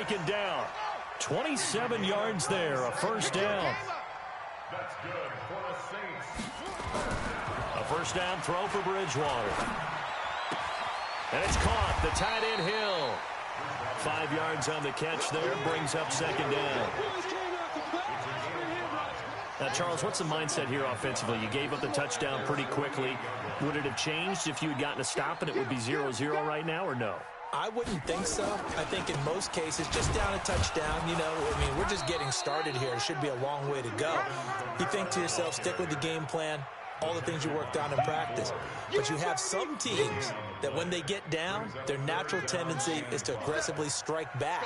second down. 27 yards there, a first down. That's good for the Saints. A first down throw for Bridgewater. And it's caught. The tight end Hill. 5 yards on the catch there. Brings up second down. Now, Charles, what's the mindset here offensively? You gave up the touchdown pretty quickly. Would it have changed if you had gotten a stop and it would be 0-0 right now, or no? I wouldn't think so. I think in most cases, just down a touchdown, you know, I mean, we're just getting started here. It should be a long way to go. You think to yourself, stick with the game plan, all the things you worked on in practice. But you have some teams that when they get down, their natural tendency is to aggressively strike back.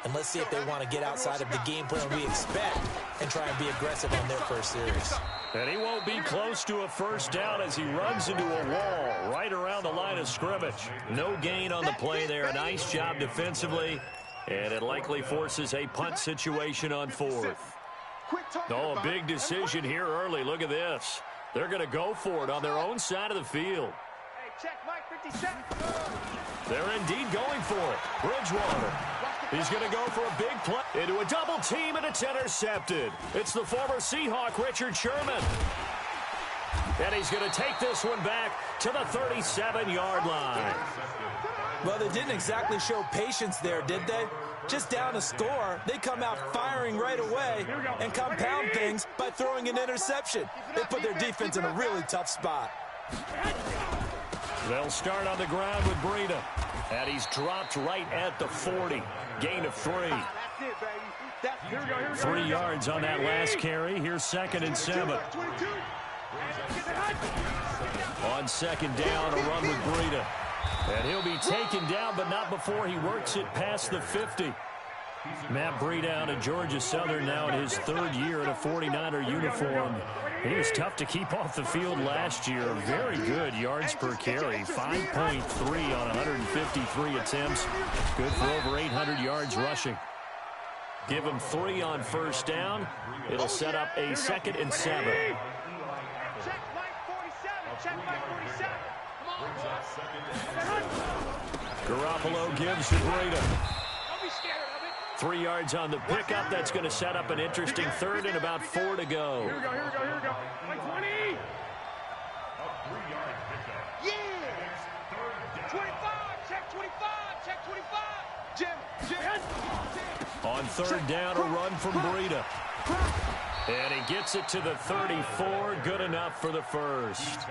And let's see if they want to get outside of the game plan we expect and try and be aggressive on their first series. And he won't be close to a first down as he runs into a wall right around the line of scrimmage. No gain on the play there. Nice job defensively. And it likely forces a punt situation on fourth. Oh, a big decision here early. Look at this. They're going to go for it on their own side of the field. Hey, check Mike, 50 seconds. They're indeed going for it. Bridgewater. He's going to go for a big play into a double team, and it's intercepted. It's the former Seahawk, Richard Sherman. And he's going to take this one back to the 37-yard line. Well, they didn't exactly show patience there, did they? Just down a score, they come out firing right away and compound things by throwing an interception. They put their defense in a really tough spot. They'll start on the ground with Breida. And he's dropped right at the 40. Gain of 3. 3 yards on that last carry. Here's 2nd and 7. On second down, a run with Breida. And he'll be taken down, but not before he works it past the 50. Matt Breida out of Georgia Southern now in his 3rd year in a 49er uniform. He was tough to keep off the field last year. Very good yards per carry. 5.3 on 153 attempts. Good for over 800 yards rushing. Give him 3 on first down. It'll set up a 2nd and 7. Check Mike 47. Check Mike 47. Garoppolo gives to Breida. Don't be scared of it. 3 yards on the pickup. That's going to set up an interesting 3rd and about 4 to go. Here we go. Like 20. Yeah. 25. Check 25. Check 25. Jim. On 3rd down, a run from Breida. And he gets it to the 34. Good enough for the first.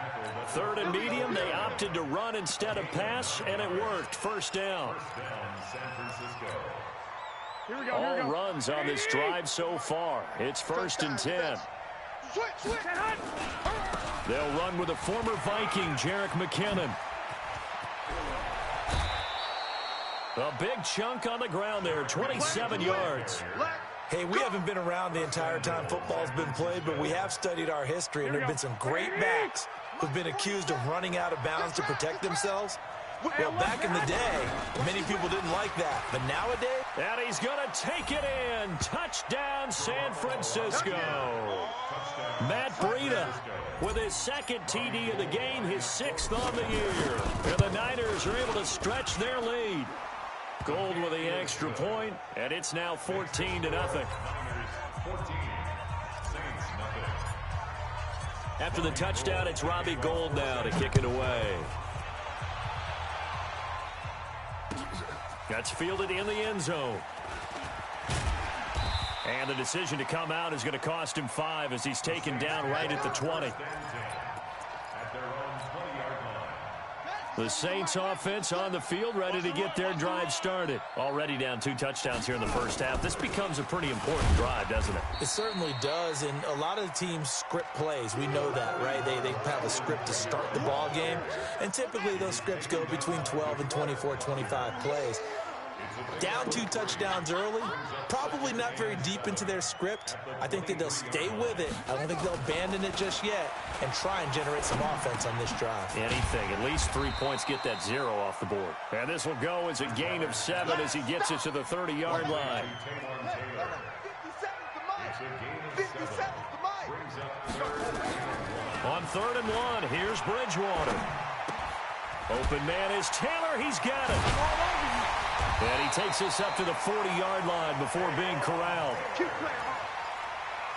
3rd and medium. They opted to run instead of pass, and it worked. First down. All runs on this drive so far. It's 1st and 10. They'll run with a former Viking, Jerick McKinnon. A big chunk on the ground there, 27 yards. Hey, we haven't been around the entire time football's been played, but we have studied our history, and there have been some great backs who've been accused of running out of bounds to protect themselves. Well, back in the day, many people didn't like that. But nowadays... And he's going to take it in. Touchdown, San Francisco. Matt Breida with his 2nd TD of the game, his 6th on the year. And the Niners are able to stretch their lead. Gold with the extra point, and it's now 14-0. After the touchdown, it's Robbie Gould now to kick it away. That's fielded in the end zone. And the decision to come out is going to cost him 5 as he's taken down right at the 20. The Saints offense on the field, ready to get their drive started. Already down 2 touchdowns here in the first half. This becomes a pretty important drive, doesn't it? It certainly does, and a lot of the teams script plays. We know that, right? They have a script to start the ball game, and typically those scripts go between 12 and 24, 25 plays. Down 2 touchdowns early, probably not very deep into their script. I think that they'll stay with it. I don't think they'll abandon it just yet and try and generate some offense on this drive. Anything. At least 3 points, get that 0 off the board. And this will go as a gain of 7 as he gets it to the 30-yard line. 57's the mic. On 3rd and 1, here's Bridgewater. Open man is Taylor. He's got it. And he takes us up to the 40-yard line before being corralled.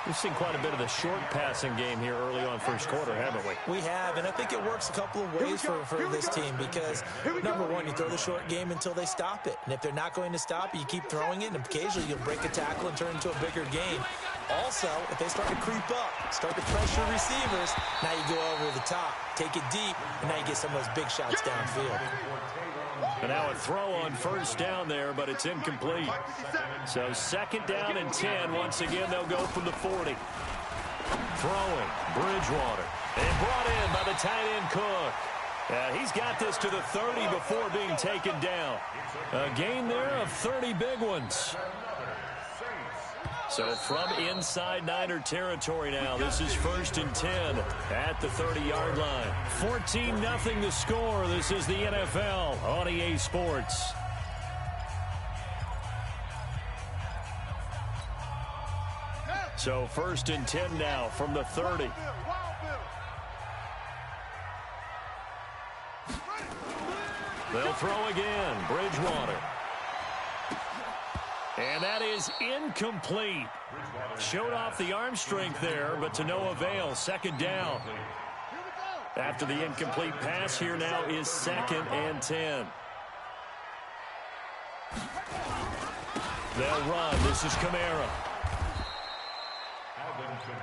We've seen quite a bit of the short passing game here early on first quarter, haven't we? We have, and I think it works a couple of ways for this team because, number one, you throw the short game until they stop it. And if they're not going to stop it, you keep throwing it, and occasionally you'll break a tackle and turn it into a bigger game. Also, if they start to creep up, start to pressure receivers, now you go over the top, take it deep, and now you get some of those big shots downfield. And now a throw on first down there, but it's incomplete. So second down and 10. Once again, they'll go from the 40. Throwing, Bridgewater. And brought in by the tight end Cook. He's got this to the 30 before being taken down. A gain there of 30 big ones. So from inside Niner territory now, this is 1st and 10 at the 30-yard line. 14-0 the score. This is the NFL on EA Sports. So 1st and 10 now from the 30. They'll throw again. Bridgewater. And that is incomplete. Showed off the arm strength there, but to no avail. Second down. After the incomplete pass, here now is 2nd and 10. They'll run. This is Kamara.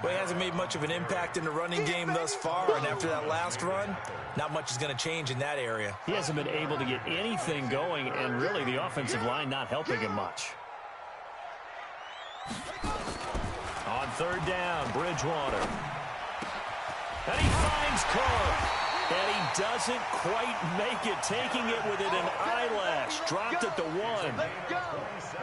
Well, he hasn't made much of an impact in the running game thus far, and after that last run, not much is going to change in that area. He hasn't been able to get anything going, and really the offensive line not helping him much. On 3rd down, Bridgewater. And he finds Cook. And he doesn't quite make it, taking it within an eyelash. Dropped at the 1.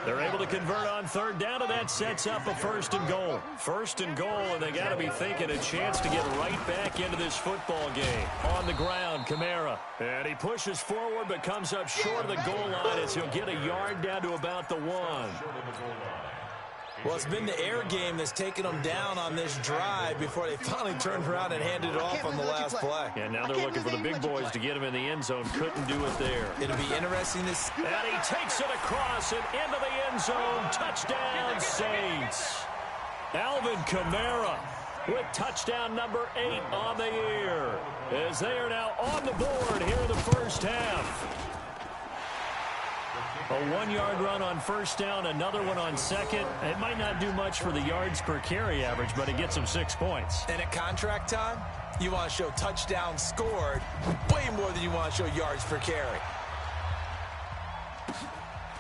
They're able to convert on 3rd down, and that sets up a 1st and goal. 1st and goal, and they got to be thinking a chance to get right back into this football game. On the ground, Kamara. And he pushes forward, but comes up short of the goal line as he'll get a yard down to about the 1. Well, it's been the air game that's taken them down on this drive before they finally turned around and handed it off on the last play. And now they're looking for the big boys to get him in the end zone. Couldn't do it there. It'll be interesting to see. And he takes it across and into the end zone. Touchdown, Saints. Alvin Kamara with touchdown number 8 on the year, as they are now on the board here in the first half. A 1-yard run on 1st down, another one on 2nd. It might not do much for the yards per carry average, but it gets them 6 points. And at contract time, you want to show touchdowns scored way more than you want to show yards per carry.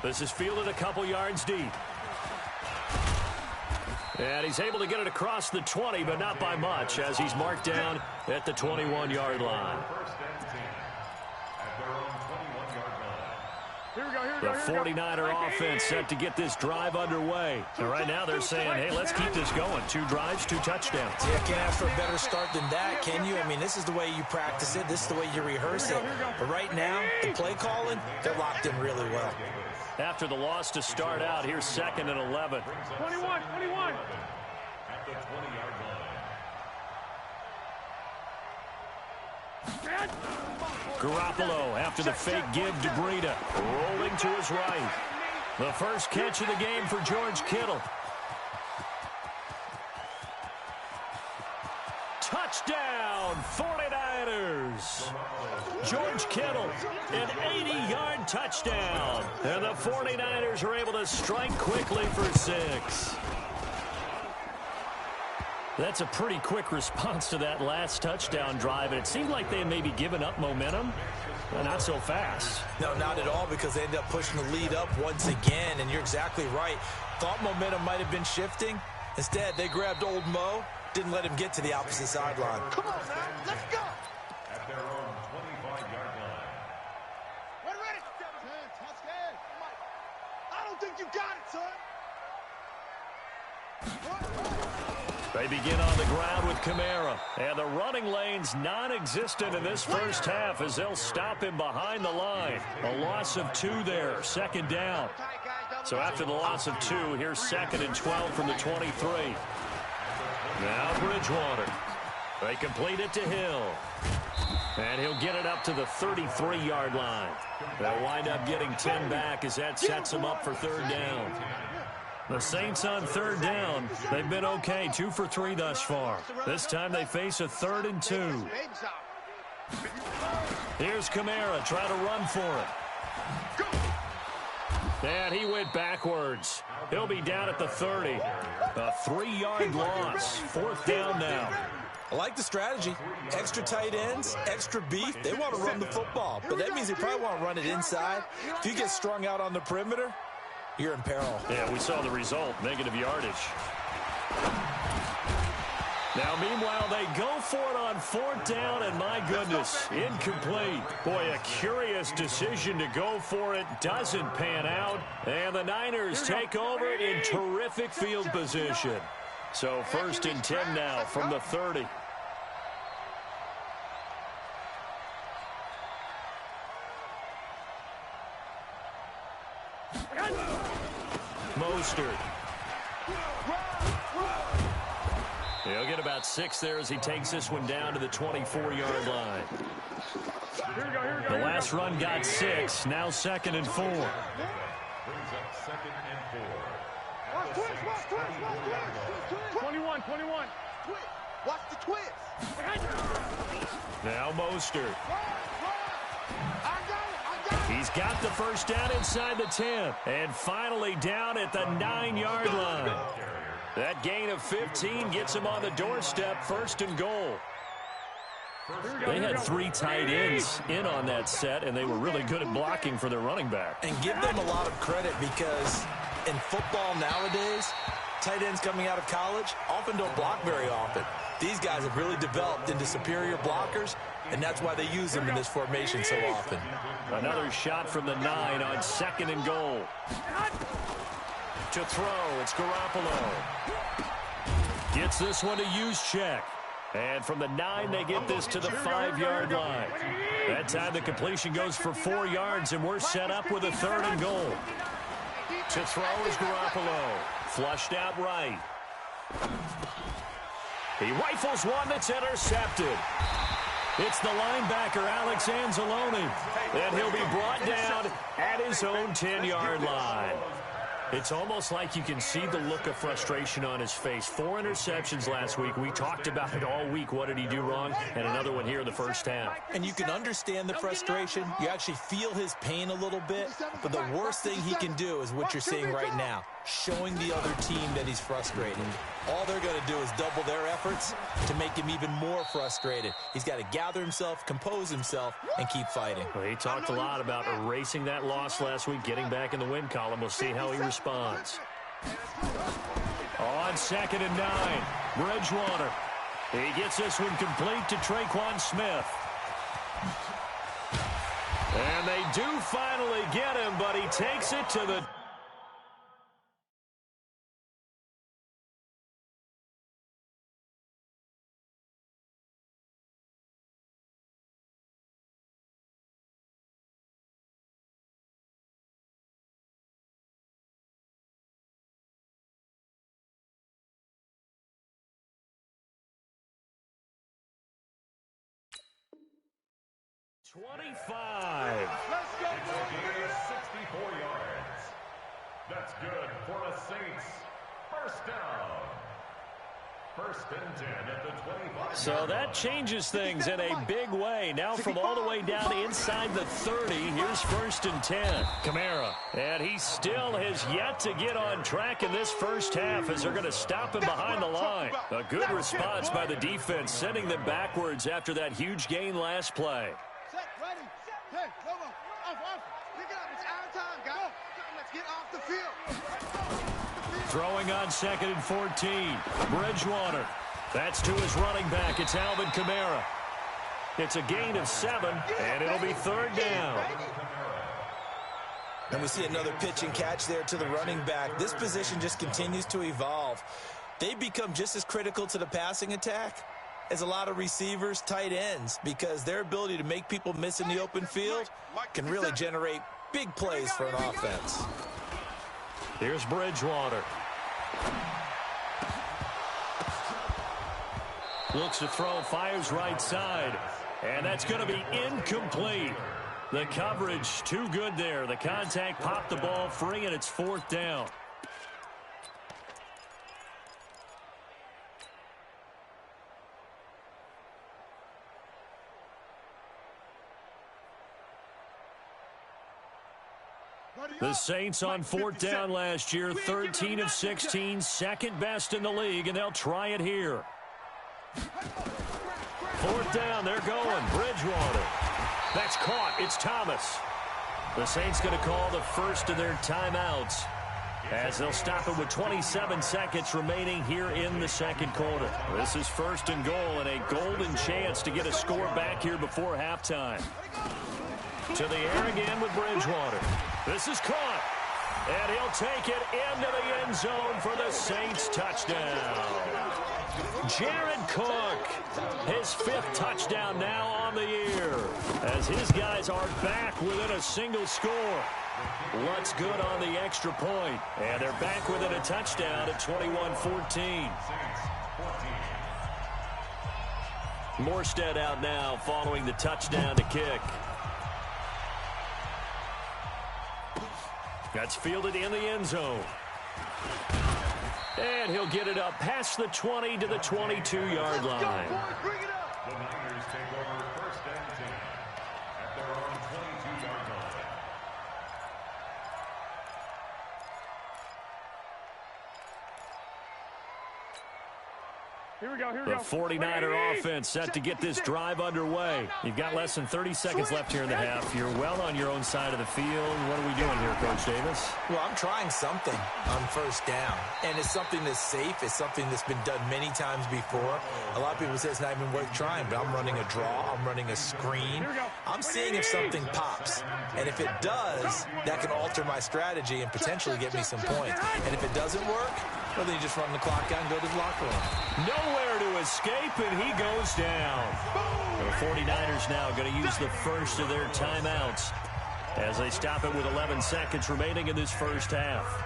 This is fielded a couple yards deep. And he's able to get it across the 20, but not by much, as he's marked down at the 21-yard line. The 49er offense set to get this drive underway. And right now they're saying, hey, let's keep this going. 2 drives, 2 touchdowns. Yeah, can't ask for a better start than that, can you? I mean, this is the way you practice it. This is the way you rehearse it. But right now, the play calling, they're locked in really well. After the loss to start out, here's 2nd and 11. 21. At the 20-yard line. Garoppolo after the fake give to Breida. Rolling to his right. The first catch of the game for George Kittle. Touchdown, 49ers. George Kittle, an 80-yard touchdown. And the 49ers are able to strike quickly for 6. That's a pretty quick response to that last touchdown drive, and it seemed like they had maybe given up momentum. Well, not so fast. No, not at all, because they ended up pushing the lead up once again, and you're exactly right. Thought momentum might have been shifting. Instead, they grabbed old Mo, didn't let him get to the opposite sideline. Come on, man. Let's go. At their own 25-yard line. Ready. Touchdown. I don't think you got it, son. They begin on the ground with Kamara. And the running lane's non-existent in this first half as they'll stop him behind the line. A loss of 2 there, 2nd down. So after the loss of 2, here's 2nd and 12 from the 23. Now Bridgewater. They complete it to Hill. And he'll get it up to the 33-yard line. They'll wind up getting 10 back as that sets them up for third down. The Saints on third down. They've been okay, 2 for 3 thus far. This time they face a 3rd and 2. Here's Kamara trying to run for it. And he went backwards. He'll be down at the 30. A 3-yard loss. 4th down now. I like the strategy. Extra tight ends, extra beef. They want to run the football, but that means they probably want to run it inside. If you get strung out on the perimeter, you're in peril. Yeah, we saw the result, negative yardage. Now, meanwhile, they go for it on 4th down, and my goodness, incomplete. Boy, a curious decision to go for it. Doesn't pan out, and the Niners take over in terrific field position. So 1st and 10 now from the 30. Mostert. He'll get about 6 there as he takes this one down to the 24-yard line. The last run got 6. Now 2nd and 4. Brings up 2nd and 4. 21. Watch the twist. Now Mostert. He's got the first down inside the 10. And finally down at the 9-yard line. That gain of 15 gets him on the doorstep, 1st and goal. They had 3 tight ends in on that set, and they were really good at blocking for their running back. And give them a lot of credit because in football nowadays, tight ends coming out of college often don't block very often. These guys have really developed into superior blockers, and that's why they use them in this formation so often. Another shot from the 9 on 2nd and goal. To throw, it's Garoppolo. Gets this one to Juszczyk. And from the 9, they get this to the 5-yard line. That time the completion goes for 4 yards, and we're set up with a 3rd and goal. To throw is Garoppolo. Flushed out right. He rifles one that's intercepted. It's the linebacker, Alex Anzalone. And he'll be brought down at his own 10-yard line. It's almost like you can see the look of frustration on his face. 4 interceptions last week. We talked about it all week. What did he do wrong? And another one here in the first half. And you can understand the frustration. You actually feel his pain a little bit. But the worst thing he can do is what you're seeing right now, showing the other team that he's frustrated. All they're going to do is double their efforts to make him even more frustrated. He's got to gather himself, compose himself, and keep fighting. Well, he talked a lot about erasing that loss last week, getting back in the win column. We'll see how he responds. On 2nd and 9, Bridgewater. He gets this one complete to Traquan Smith. And they do finally get him, but he takes it to the... Let's go, 64 yards. That's good for the Saints. First down. 1st and 10 at the 25. So that changes things in a big way. Now from all the way down inside the 30, here's 1st and 10. Kamara. And he still has yet to get on track in this first half as they're going to stop him behind the line. A good response by the defense, sending them backwards after that huge gain last play. Set, ready. Hey, come on. Off. Pick it up. It's our time, guys. Let's get off the field. Throwing on 2nd and 14. Bridgewater. That's to his running back. It's Alvin Kamara. It's a gain of 7, and it'll be 3rd down. And we see another pitch and catch there to the running back. This position just continues to evolve. They become just as critical to the passing attack as a lot of receivers, tight ends, because their ability to make people miss in the open field can really generate big plays for an offense. Here's Bridgewater. Looks to throw, fires right side. And that's going to be incomplete. The coverage too good there. The contact popped the ball free, and it's 4th down. The Saints on 4th down last year, 13 of 16, second best in the league, and they'll try it here. 4th down, they're going. Bridgewater. That's caught. It's Thomas. The Saints going to call the first of their timeouts as they'll stop it with 27 seconds remaining here in the second quarter. This is 1st and goal, and a golden chance to get a score back here before halftime. To the air again with Bridgewater. This is caught. And he'll take it into the end zone for the Saints touchdown. Jared Cook, his 5th touchdown now on the year, as his guys are back within a single score. What's good on the extra point, and they're back within a touchdown at 21-14. Morstead out now following the touchdown to kick. That's fielded in the end zone. And he'll get it up past the 20 to the 22-yard line. The Niners take over 1st and 10 at their own 22-yard line. Here we go, here we The go. 49er offense set to get this drive underway. You've got less than 30 seconds left here in the half. You're well on your own side of the field. What are we doing here, Coach Davis? Well, I'm trying something on 1st down, and it's something that's safe. It's something that's been done many times before. A lot of people say it's not even worth trying, but I'm running a draw. I'm running a screen. I'm seeing if something pops, and if it does, that can alter my strategy and potentially get me some points. And if it doesn't work, well, then you just run the clock out and go to the locker room. Nowhere to escape, and he goes down. The 49ers now going to use the first of their timeouts as they stop it with 11 seconds remaining in this first half.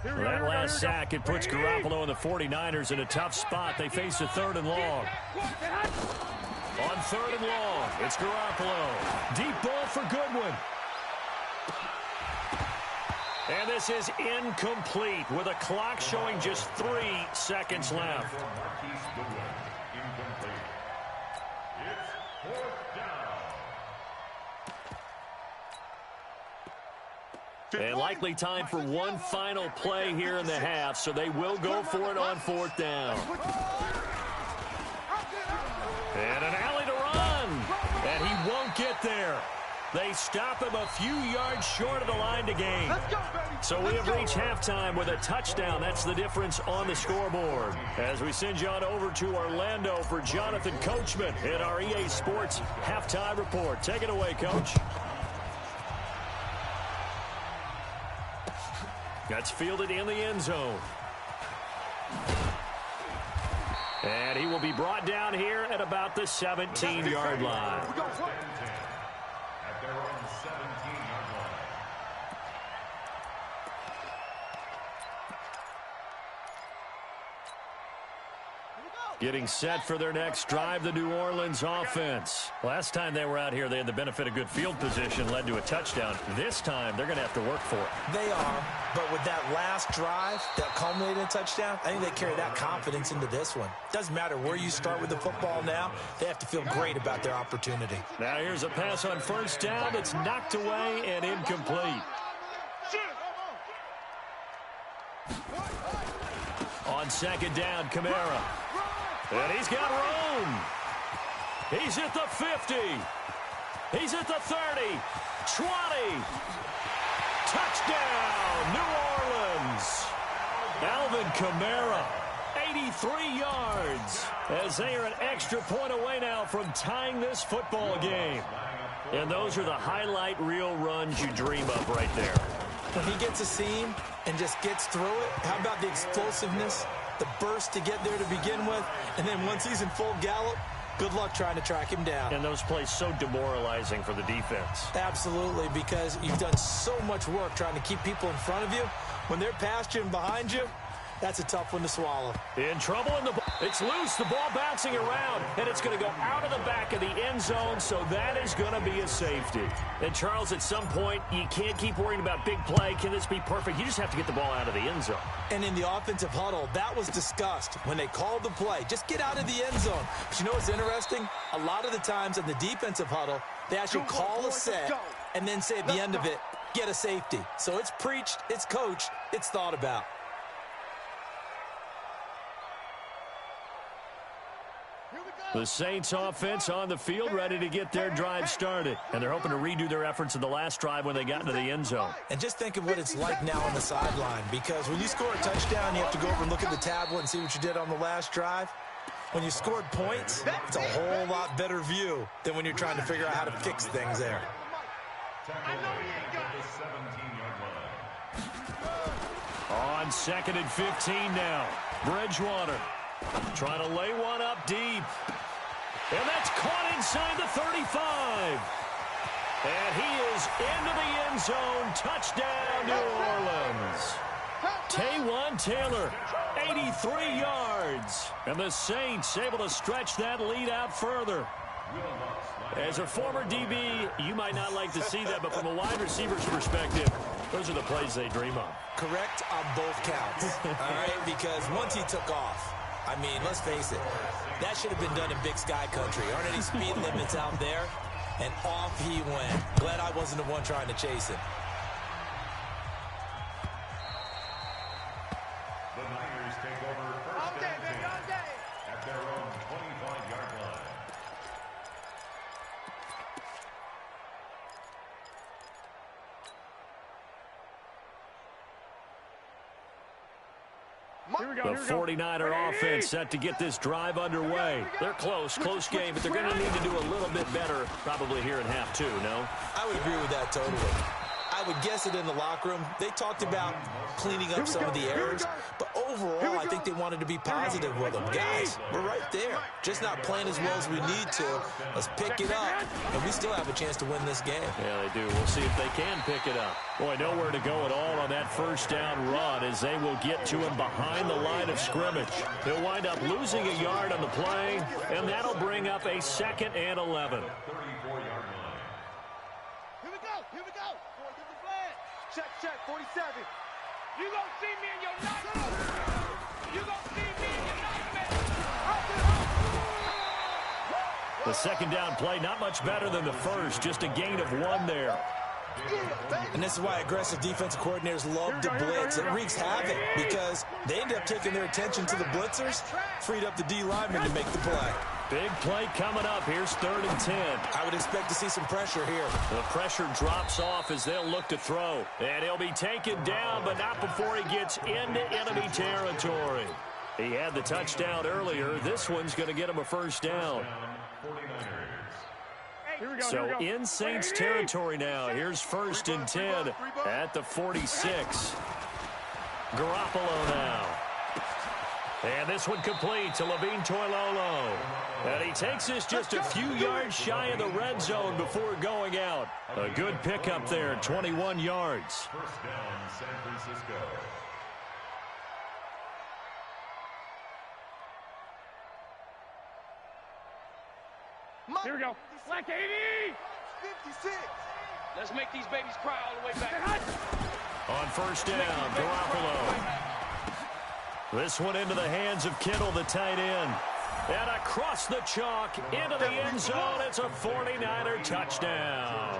That last sack, it puts Garoppolo and the 49ers in a tough spot. They face a 3rd and long. On 3rd and long, it's Garoppolo. Deep ball for Goodwin. And this is incomplete with a clock showing just 3 seconds left. And likely time for one final play here in the half, so they will go for it on 4th down. And an alley to run, and he won't get there. They stop him a few yards short of the line to gain. So we have reached halftime with a touchdown. That's the difference on the scoreboard. As we send you on over to Orlando for Jonathan Coachman in our EA Sports Halftime Report. Take it away, Coach. That's fielded in the end zone. And he will be brought down here at about the 17-yard line. At their own 17-yard line. Getting set for their next drive, the New Orleans offense. Last time they were out here, they had the benefit of good field position, led to a touchdown. This time, they're going to have to work for it. They are, but with that last drive that culminated in a touchdown, I think they carry that confidence into this one. Doesn't matter where you start with the football now, they have to feel great about their opportunity. Now here's a pass on 1st down that's knocked away and incomplete. On 2nd down, Kamara. And he's got room. He's at the 50. He's at the 30. 20. Touchdown, New Orleans. Alvin Kamara, 83 yards, as they are an extra point away now from tying this football game. And those are the highlight reel runs you dream of right there. When he gets a seam and just gets through it, how about the explosiveness, the burst to get there to begin with, and then once he's in full gallop, Good luck trying to track him down. And those plays so demoralizing for the defense. Absolutely, because you've done so much work trying to keep people in front of you. When they're past you and behind you, that's a tough one to swallow. In trouble in the ball. It's loose. The ball bouncing around, and it's going to go out of the back of the end zone, so that is going to be a safety. And, Charles, at some point, you can't keep worrying about big play. Can this be perfect? You just have to get the ball out of the end zone. And in the offensive huddle, that was discussed when they called the play. Just get out of the end zone. But you know what's interesting? A lot of the times in the defensive huddle, they actually call a set and then say at the end of it, get a safety. So it's preached, it's coached, it's thought about. The Saints offense on the field, ready to get their drive started. And they're hoping to redo their efforts in the last drive when they got into the end zone. And just think of what it's like now on the sideline, because when you score a touchdown, you have to go over and look at the tablet and see what you did on the last drive. When you scored points, it's a whole lot better view than when you're trying to figure out how to fix things there. On 2nd and 15 now. Bridgewater trying to lay one up deep. And that's caught inside the 35. And he is into the end zone. Touchdown, New Orleans. Taywan Taylor, 83 yards. And the Saints able to stretch that lead out further. As a former DB, you might not like to see that, but from a wide receiver's perspective, those are the plays they dream of. Correct on both counts, all right? Because once he took off, I mean, let's face it, that should have been done in Big Sky Country. Aren't any speed limits out there? And off he went. Glad I wasn't the one trying to chase him. The Niners take over first and 10 at their own 25-yard line. The 49er offense set to get this drive underway. They're close game, but they're going to need to do a little bit better probably here in half two, no? I would agree with that totally. I would guess it in the locker room. They talked about cleaning up some of the errors, but overall, I think they wanted to be positive with them. Guys, we're right there. Just not playing as well as we need to. Let's pick it up, and we still have a chance to win this game. Yeah, they do. We'll see if they can pick it up. Boy, nowhere to go at all on that first down run as they will get to him behind the line of scrimmage. He'll wind up losing a yard on the play, and that'll bring up a 2nd and 11. Check, 47. You gonna see me in your nightmare. You gonna see me in your nightmare. The second down play, not much better than the first, just a gain of 1 there. And this is why aggressive defensive coordinators love to blitz. It wreaks havoc because they end up taking their attention to the blitzers, freed up the D lineman to make the play. Big play coming up. Here's 3rd and 10. I would expect to see some pressure here. The pressure drops off as they'll look to throw. And he'll be taken down, but not before he gets into enemy territory. He had the touchdown earlier. This one's going to get him a first down. So in Saints territory now. Here's 1st and 10 at the 46. Garoppolo now. And this one complete to Levine Toilolo. And he takes this just a few yards shy of the red zone before going out. A good pickup there, 21 yards. First down, San Francisco. Here we go. Black 80! 56. Let's make these babies cry all the way back. On first down, Garoppolo. This one into the hands of Kittle, the tight end. And across the chalk, into the end zone, it's a 49er touchdown.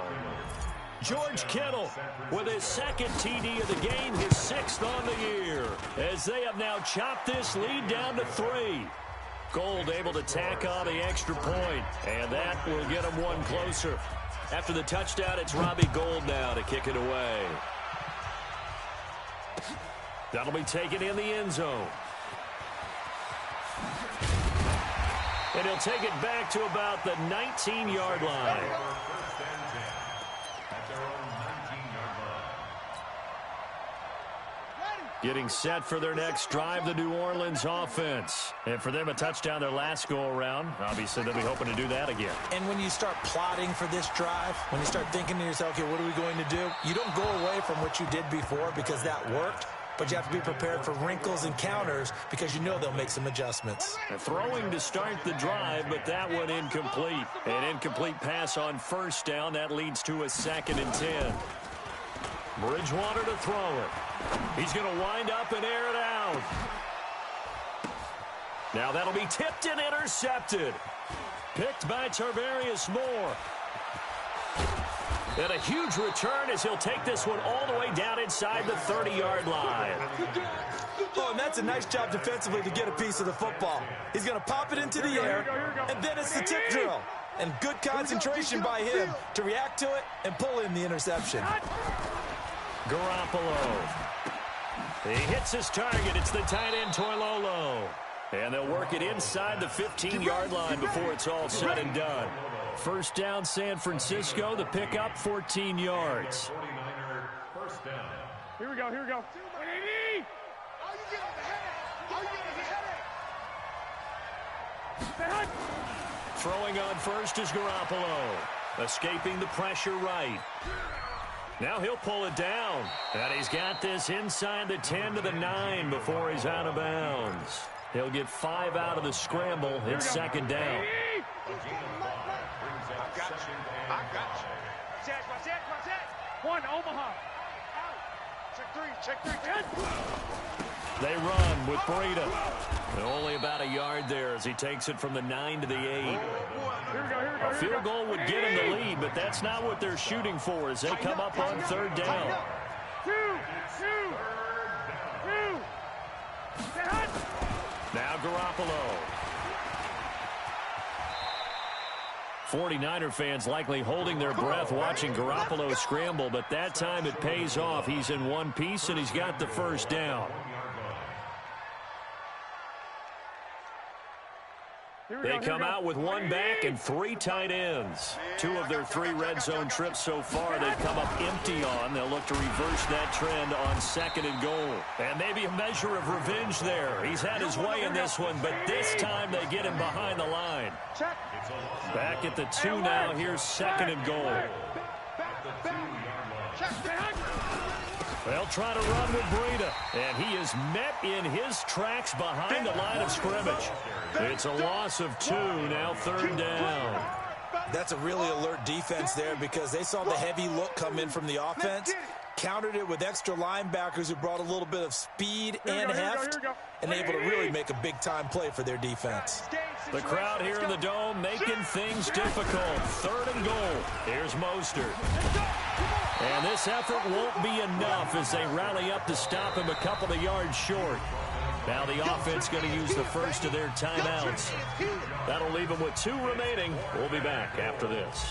George Kittle with his 2nd TD of the game, his 6th on the year. As they have now chopped this lead down to 3. Gold able to tack on the extra point, and that will get them 1 closer. After the touchdown, it's Robbie Gould now to kick it away. That'll be taken in the end zone. And he'll take it back to about the 19-yard line. Getting set for their next drive, the New Orleans offense. And for them, a touchdown their last go-around. Obviously, they'll be hoping to do that again. And when you start plotting for this drive, when you start thinking to yourself, okay, what are we going to do? You don't go away from what you did before because that worked. But you have to be prepared for wrinkles and counters because you know they'll make some adjustments. Throwing to start the drive, but that one incomplete. An incomplete pass on first down. That leads to a 2nd and 10. Bridgewater to throw it. He's going to wind up and air it out. Now that'll be tipped and intercepted. Picked by Tarvarius Moore. And a huge return as he'll take this one all the way down inside the 30-yard line. Oh, and that's a nice job defensively to get a piece of the football. He's going to pop it into the air, and then it's the tip drill. And good concentration by him to react to it and pull in the interception. Garoppolo. He hits his target. It's the tight end, Toilolo. And they'll work it inside the 15-yard line before it's all said and done. First down, San Francisco. The pickup, 14 yards. Here we go, here we go. Throwing on first is Garoppolo. Escaping the pressure right. Now he'll pull it down. And he's got this inside the 10 to the 9 before he's out of bounds. He'll get 5 out of the scramble. It's 2nd down. I got you. One, Omaha. Check three. They run with Breida. Only about a yard there as he takes it from the 9 to the 8. A field goal would get him the lead, but that's not what they're shooting for as they come up on 3rd down. Now Garoppolo. 49er fans likely holding their breath watching Garoppolo scramble, but that time it pays off. He's in one piece, and he's got the first down. They come out with one back and 3 tight ends. 2 of their 3 red zone trips so far they've come up empty on. They'll look to reverse that trend on 2nd and goal. And maybe a measure of revenge there. He's had his way in this one, but this time they get him behind the line. Back at the 2 now. Here's 2nd and goal. They'll try to run with Breida, and he is met in his tracks behind the line of scrimmage. It's a loss of 2, now 3rd down. That's a really alert defense there because they saw the heavy look come in from the offense, countered it with extra linebackers who brought a little bit of speed and heft, and able to really make a big-time play for their defense. The crowd here in the Dome making things difficult. 3rd and goal. Here's Mostert. And this effort won't be enough as they rally up to stop him a couple of yards short. Now the offense going to use the first of their timeouts. That'll leave them with 2 remaining. We'll be back after this.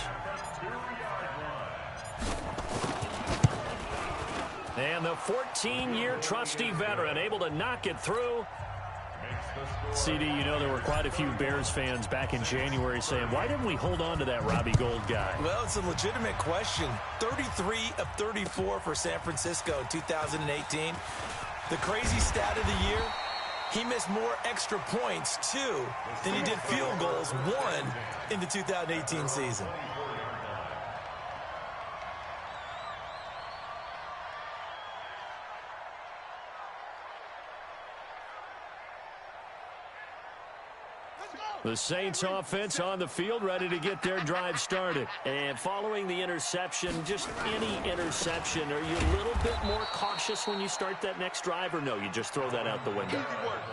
And the 14-year trusty veteran able to knock it through. CD, you know there were quite a few Bears fans back in January saying, why didn't we hold on to that Robbie Gould guy? Well, it's a legitimate question. 33 of 34 for San Francisco in 2018. The crazy stat of the year, he missed more extra points, 2, than he did field goals, 1 in the 2018 season. The Saints offense on the field, ready to get their drive started. And following the interception, just any interception, are you a little bit more cautious when you start that next drive, or no, you just throw that out the window?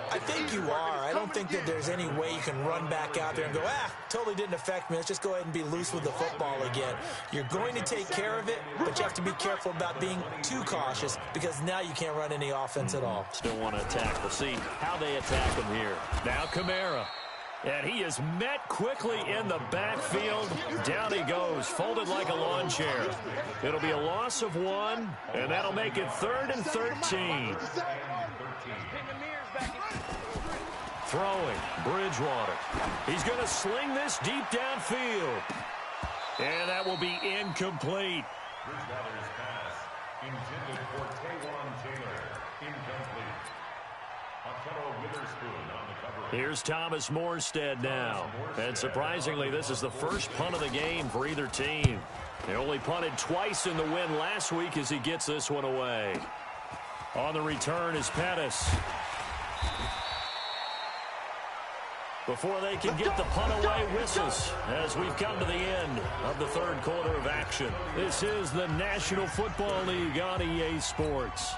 I think you are. I don't think that there's any way you can run back out there and go, totally didn't affect me. Let's just go ahead and be loose with the football again. You're going to take care of it, but you have to be careful about being too cautious because now you can't run any offense at all. Still want to attack. We'll see how they attack him here. Now Kamara. And he is met quickly in the backfield. Down he goes, folded like a lawn chair. It'll be a loss of 1, and that'll make it 3rd and 13. Throwing, Bridgewater. He's going to sling this deep downfield. And that will be incomplete. Bridgewater's pass intended for Taylor. Incomplete. Here's Thomas Morstead now. And surprisingly, this is the first punt of the game for either team. They only punted twice in the win last week as he gets this one away. On the return is Pettis. Before they can get the punt away, whistles as we've come to the end of the third quarter of action. This is the National Football League on EA Sports.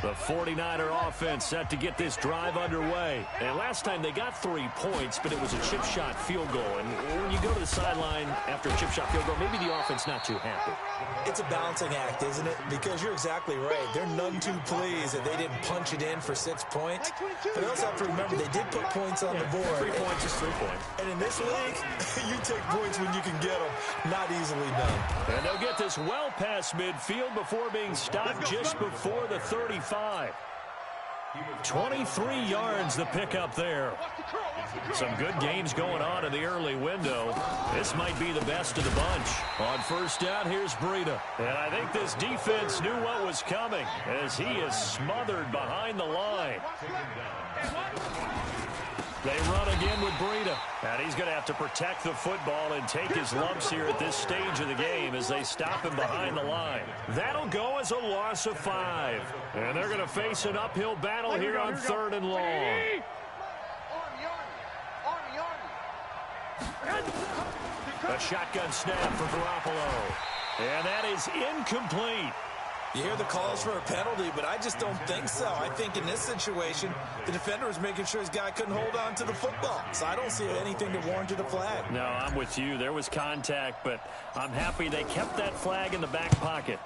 The 49er offense set to get this drive underway. And last time they got 3 points, but it was a chip shot field goal. And when you go to the sideline after a chip shot field goal, maybe the offense not too happy. It's a balancing act, isn't it? Because you're exactly right. They're none too pleased that they didn't punch it in for 6 points. But they also have to remember they did put points on the board. 3 points is 3 points. And in this league, you take points when you can get them. Not easily done. And they'll get this well past midfield before being stopped just before the 35. 23 yards the pickup there. Some good games going on in the early window. This might be the best of the bunch. On first down, here's Breida. And I think this defense knew what was coming as he is smothered behind the line. They run again with Breida. And he's going to have to protect the football and take his lumps here at this stage of the game as they stop him behind the line. That'll go as a loss of 5. And they're going to face an uphill battle here on 3rd and long. A shotgun snap for Garoppolo. And that is incomplete. You hear the calls for a penalty, but I just don't think so. I think in this situation, the defender was making sure his guy couldn't hold on to the football. So I don't see anything to warrant a flag. No, I'm with you. There was contact, but I'm happy they kept that flag in the back pocket.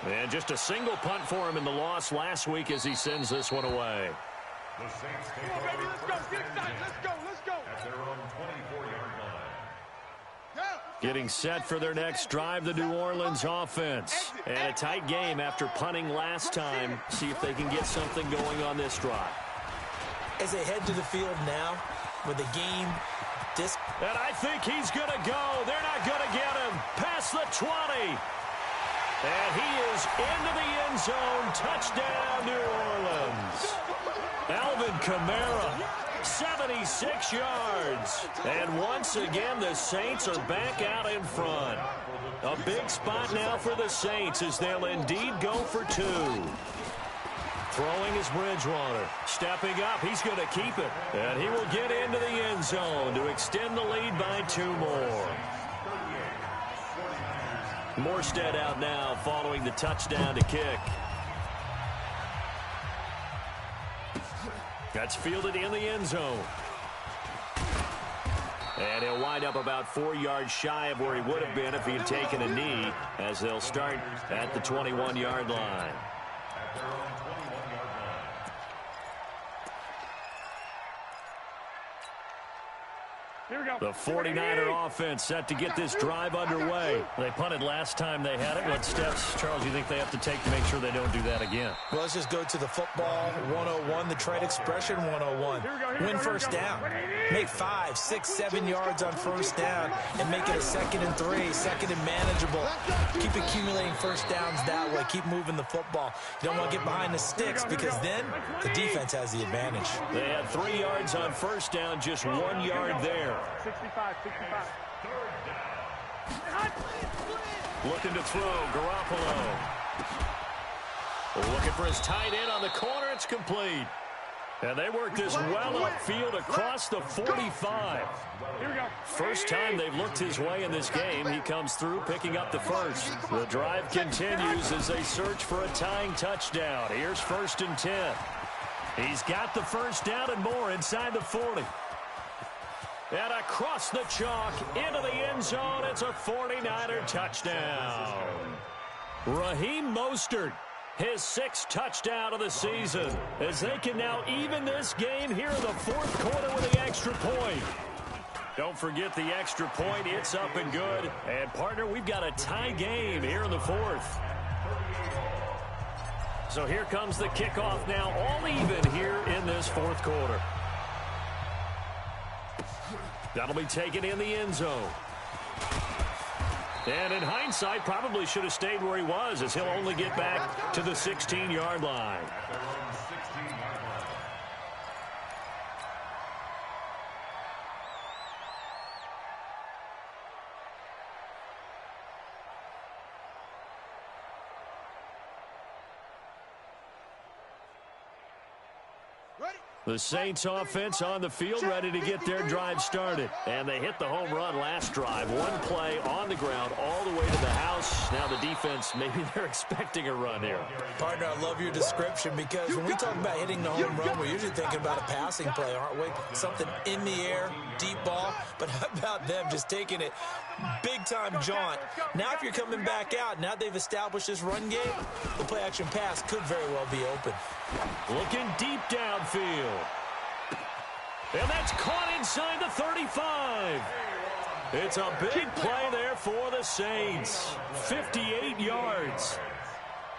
And just a single punt for him in the loss last week as he sends this one away. The Saints take Come on, baby, let's go. Get excited. Let's go. at their own 24-yard line. Getting set for their next drive, the New Orleans offense. And a tight game after punting last time. See if they can get something going on this drive. As they head to the field now with the game and I think he's going to go. They're not going to get him. Past the 20. And he is into the end zone. Touchdown, New Orleans. Alvin Kamara, 76 yards. And once again, the Saints are back out in front. A big spot now for the Saints as they'll indeed go for 2. Throwing is Bridgewater. Stepping up, he's going to keep it. And he will get into the end zone to extend the lead by 2 more. Morstead out now following the touchdown to kick. That's fielded in the end zone. And he'll wind up about 4 yards shy of where he would have been if he had taken a knee, as they'll start at the 21-yard line. The 49er offense set to get this drive underway. They punted last time they had it. What steps, Charles, you think they have to take to make sure they don't do that again? Well, let's just go to the football 101, the trade expression 101. Win first down. Make 5, 6, 7 yards on first down and make it a 2nd and 3, 2nd and manageable. Keep accumulating first downs that way. Keep moving the football. You don't want to get behind the sticks because then the defense has the advantage. They had 3 yards on first down, just 1 yard there. 65. Looking to throw, Garoppolo. Looking for his tight end on the corner. It's complete. And they work this well upfield across the 45. First time they've looked his way in this game. He comes through picking up the first. The drive continues as they search for a tying touchdown. Here's 1st and 10. He's got the first down and more inside the 40. And across the chalk into the end zone. It's a 49er touchdown. Raheem Mostert, his 6th touchdown of the season, as they can now even this game here in the 4th quarter with the extra point. Don't forget the extra point. It's up and good. And, partner, we've got a tie game here in the 4th. So here comes the kickoff now, all even here in this 4th quarter. That'll be taken in the end zone. And in hindsight, probably should have stayed where he was, as he'll only get back to the 16-yard line. The Saints offense on the field, ready to get their drive started. And they hit the home run last drive. One play on the ground all the way to the house. Now the defense, maybe they're expecting a run here. Partner, I love your description, because when we talk about hitting the home run, we're usually thinking about a passing play, aren't we? Something in the air, deep ball. But how about them just taking it big-time jaunt? Now if you're coming back out, now they've established this run game, the play-action pass could very well be open. Looking deep downfield. And that's caught inside the 35. It's a big play there for the Saints. 58 yards.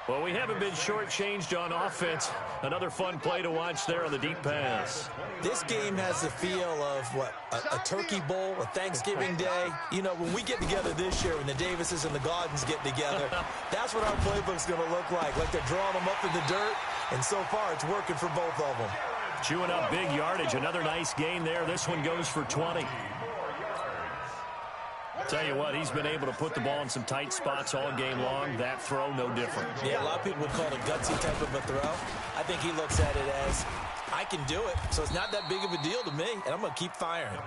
Well, we haven't been shortchanged on offense. Another fun play to watch there on the deep pass. This game has the feel of, what, a turkey bowl, a Thanksgiving day. You know, when we get together this year, when the Davises and the Gaudens get together, that's what our playbook's going to look like they're drawing them up in the dirt. And so far, it's working for both of them. Chewing up big yardage. Another nice gain there. This one goes for 20. Tell you what, he's been able to put the ball in some tight spots all game long. That throw, no different. Yeah, a lot of people would call it a gutsy type of a throw. I think he looks at it as, I can do it, so it's not that big of a deal to me, and I'm going to keep firing.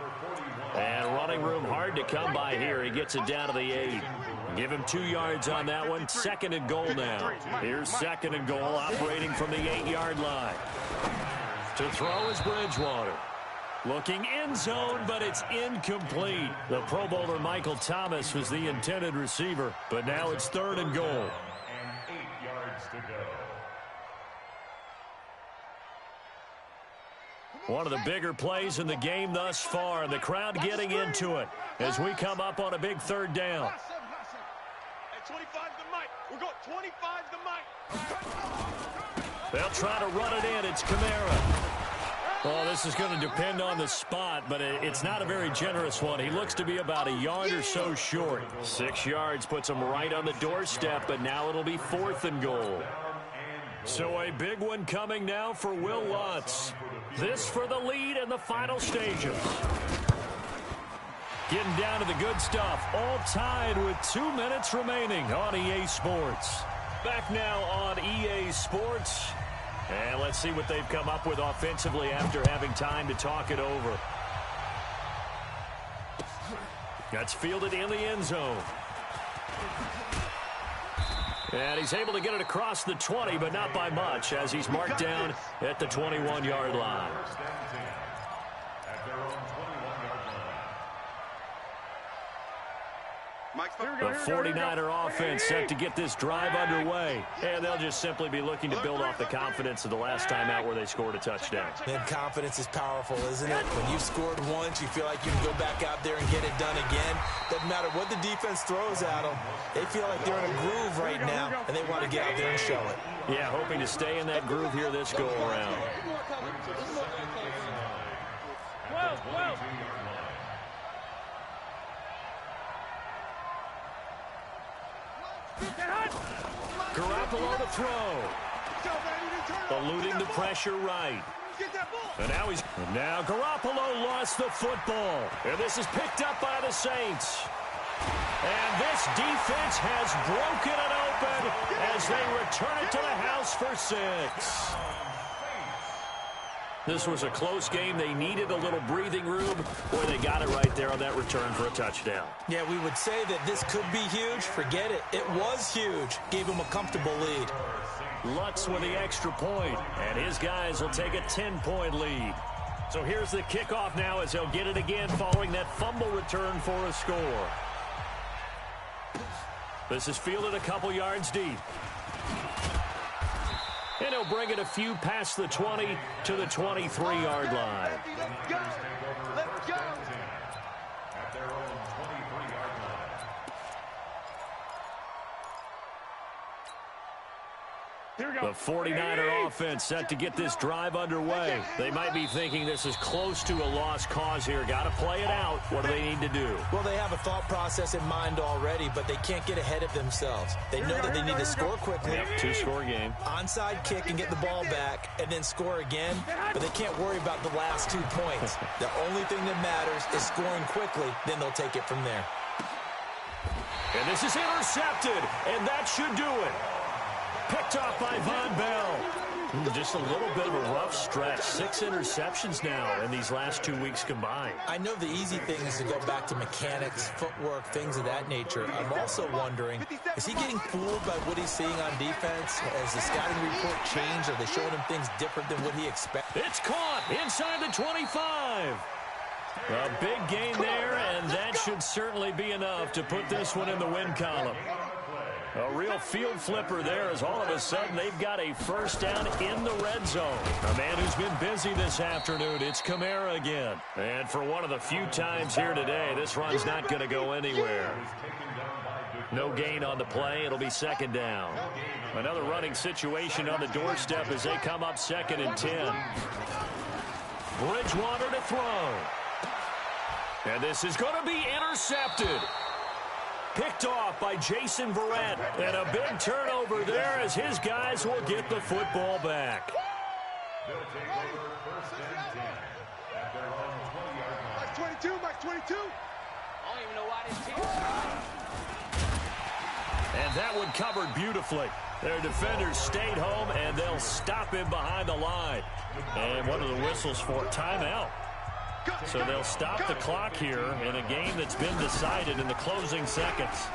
And running room hard to come by here. He gets it down to the 8. Give him 2 yards on that one. 2nd and goal now. Here's 2nd and goal, operating from the 8-yard line. To throw is Bridgewater. Looking end zone, but it's incomplete. The Pro Bowler Michael Thomas was the intended receiver, but now it's 3rd and goal. And 8 yards to go. One of the bigger plays in the game thus far, and the crowd getting into it as we come up on a big 3rd down. At 25 the mic. We're going 25 the mic. They'll try to run it in. It's Kamara. Well, this is going to depend on the spot, but it's not a very generous one. He looks to be about a yard or so short. 6 yards puts him right on the doorstep, but now it'll be 4th and goal. So a big one coming now for Will Lutz. This for the lead in the final stages. Getting down to the good stuff. All tied with 2 minutes remaining on EA Sports. Back now on EA Sports. And let's see what they've come up with offensively after having time to talk it over. That's fielded in the end zone. And he's able to get it across the 20, but not by much, as he's marked down at the 21-yard line. The 49er offense set to get this drive underway. And they'll just simply be looking to build off the confidence of the last time out where they scored a touchdown. And confidence is powerful, isn't it? When you've scored once, you feel like you can go back out there and get it done again. Doesn't matter what the defense throws at them. They feel like they're in a groove right now, and they want to get out there and show it. Yeah, hoping to stay in that groove here this go-around. Garoppolo to throw. Eluding the pressure right. And now Garoppolo lost the football. And this is picked up by the Saints. And this defense has broken it open as they return it to the house for 6. This was a close game. They needed a little breathing room. Boy, they got it right there on that return for a touchdown. Yeah, we would say that this could be huge. Forget it. It was huge. Gave him a comfortable lead. Lutz with the extra point, and his guys will take a 10-point lead. So here's the kickoff now as they'll get it again following that fumble return for a score. This is fielded a couple yards deep. And he'll bring it a few past the 20 to the 23-yard line. Let's go! Let's go! At their own 23-yard line. The 49er offense set to get this drive underway. They might be thinking this is close to a lost cause here. Got to play it out. What do they need to do? Well, they have a thought process in mind already, but they can't get ahead of themselves. They know that they need to score quickly. Yep, two-score game. Onside kick and get the ball back and then score again, but they can't worry about the last 2 points. The only thing that matters is scoring quickly, then they'll take it from there. And this is intercepted, and that should do it. Picked off by Von Bell. Just a little bit of a rough stretch. 6 interceptions now in these last 2 weeks combined. I know the easy thing is to go back to mechanics, footwork, things of that nature. I'm also wondering, is he getting fooled by what he's seeing on defense? Has the scouting report changed? Are they showing him things different than what he expected? It's caught inside the 25. A big gain there, and that should certainly be enough to put this one in the win column. A real field flipper there as all of a sudden they've got a first down in the red zone. A man who's been busy this afternoon, it's Kamara again. And for one of the few times here today, this run's not going to go anywhere. No gain on the play. It'll be second down. Another running situation on the doorstep as they come up 2nd and 10. Bridgewater to throw. And this is going to be intercepted. Picked off by Jason Verrett. And a big turnover there as his guys will get the football back. They'll take over 1st and 10 at their own 20-yard line. Mike 22, Mike 22. I don't even know why this team. And that one covered beautifully. Their defenders stayed home, and they'll stop him behind the line. And what are the whistles for? Timeout. So they'll stop the clock here in a game that's been decided in the closing seconds.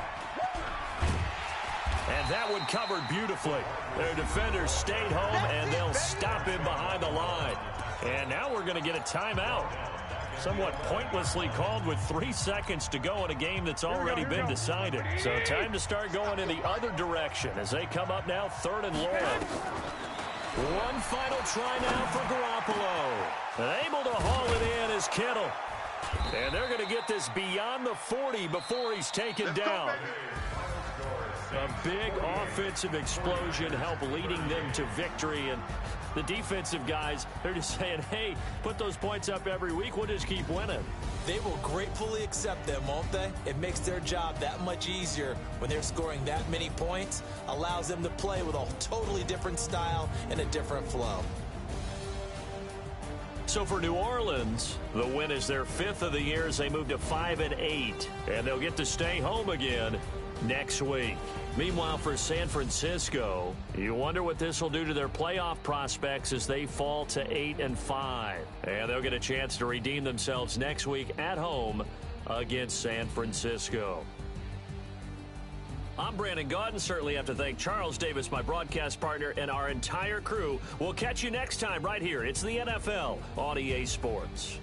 And that one covered beautifully. Their defenders stayed home, and they'll stop him behind the line. And now we're going to get a timeout. Somewhat pointlessly called with 3 seconds to go in a game that's already been decided. So time to start going in the other direction as they come up now 3rd and long. One final try now for Garoppolo. Able to haul it in is Kittle. And they're going to get this beyond the 40 before he's taken down. A big offensive explosion helped leading them to victory. And the defensive guys, they're just saying, hey, put those points up every week. We'll just keep winning. They will gratefully accept them, won't they? It makes their job that much easier when they're scoring that many points. Allows them to play with a totally different style and a different flow. So for New Orleans, the win is their 5th of the year as they move to 5-8. And they'll get to stay home again next week. Meanwhile, for San Francisco, you wonder what this will do to their playoff prospects as they fall to 8-5. And they'll get a chance to redeem themselves next week at home against San Francisco. I'm Brandon Gaudin. Certainly have to thank Charles Davis, my broadcast partner, and our entire crew. We'll catch you next time right here. It's the NFL on EA Sports.